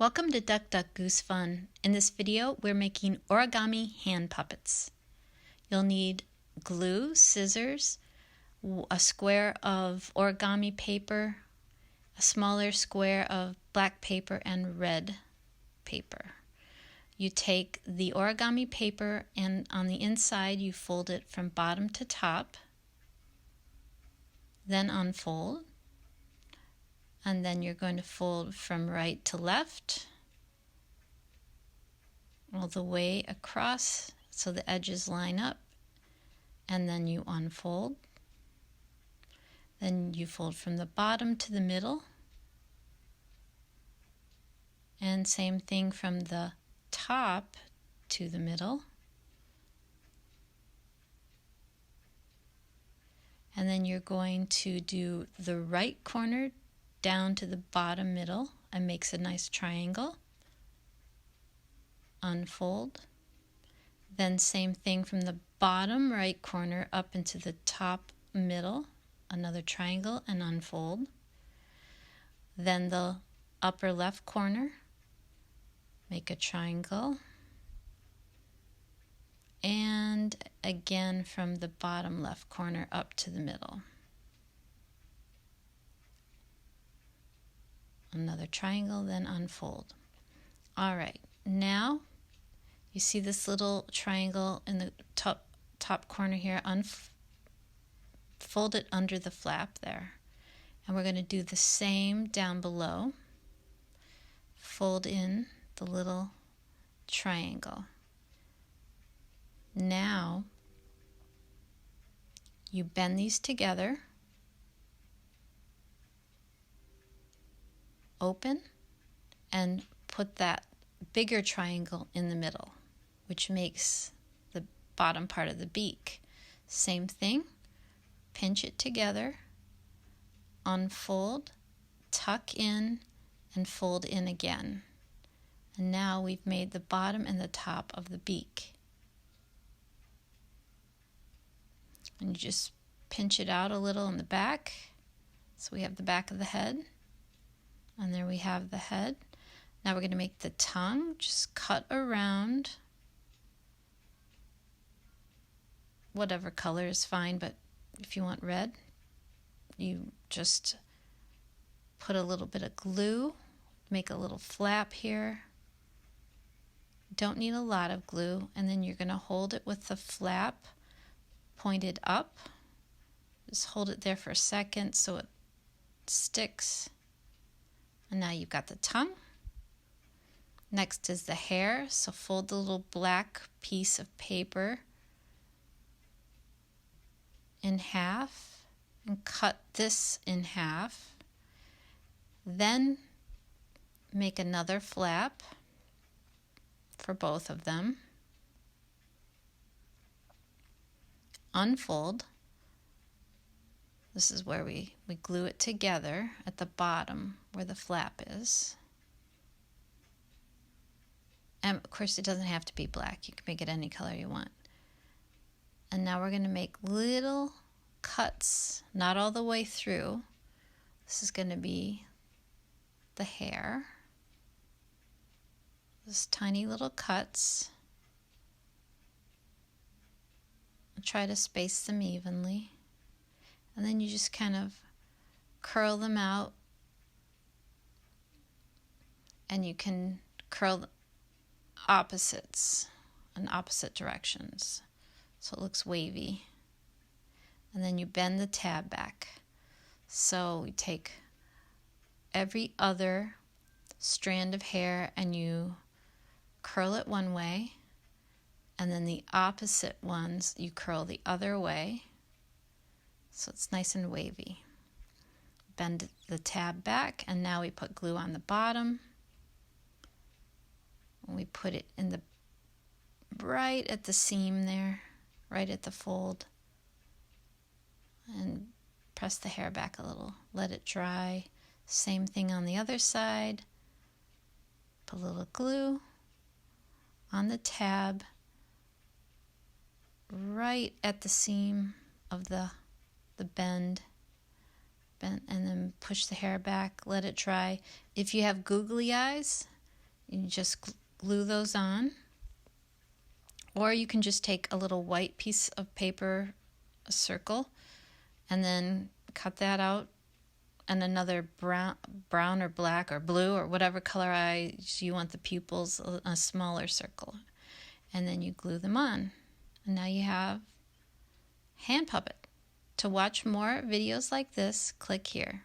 Welcome to DuckDuckGooseFun. In this video, we're making origami hand puppets. You'll need glue, scissors, a square of origami paper, a smaller square of black paper, and red paper. You take the origami paper and on the inside you fold it from bottom to top, then unfold. And then you're going to fold from right to left all the way across so the edges line up, and then you unfold. Then you fold from the bottom to the middle, and same thing from the top to the middle. And then you're going to do the right corner down to the bottom middle and makes a nice triangle. Unfold. Then same thing from the bottom right corner up into the top middle, another triangle, and unfold. Then the upper left corner, make a triangle. And again from the bottom left corner up to the middle. Another triangle, then unfold. All right, now you see this little triangle in the top corner here. Fold it under the flap there. And we're going to do the same down below. Fold in the little triangle. Now you bend these together. Open and put that bigger triangle in the middle, which makes the bottom part of the beak. Same thing, pinch it together, unfold, tuck in, and fold in again. And now we've made the bottom and the top of the beak. And you just pinch it out a little in the back, so we have the back of the head. And there we have the head. Now we're going to make the tongue. Just cut around. Whatever color is fine, but if you want red, you just put a little bit of glue. Make a little flap here. Don't need a lot of glue. And then you're going to hold it with the flap pointed up. Just hold it there for a second so it sticks. And now you've got the tongue. Next is the hair. So fold the little black piece of paper in half and cut this in half. Then make another flap for both of them. Unfold. This is where we glue it together at the bottom where the flap is. And of course it doesn't have to be black. You can make it any color you want. And now we're going to make little cuts, not all the way through. This is going to be the hair. Just tiny little cuts. I'll try to space them evenly. And then you just kind of curl them out, and you can curl opposites in opposite directions so it looks wavy. And then you bend the tab back. So we take every other strand of hair and you curl it one way, and then the opposite ones you curl the other way. So it's nice and wavy. Bend the tab back, and now we put glue on the bottom. And we put it in the right at the seam there, right at the fold. And press the hair back a little. Let it dry. Same thing on the other side. Put a little glue on the tab, right at the seam of the bend, and then push the hair back, let it dry. If you have googly eyes, You just glue those on. Or you can just take a little white piece of paper, a circle, and then cut that out, and another brown or black or blue or whatever color eyes you want the pupils, a smaller circle. And then you glue them on. And now you have hand puppet. To watch more videos like this, click here.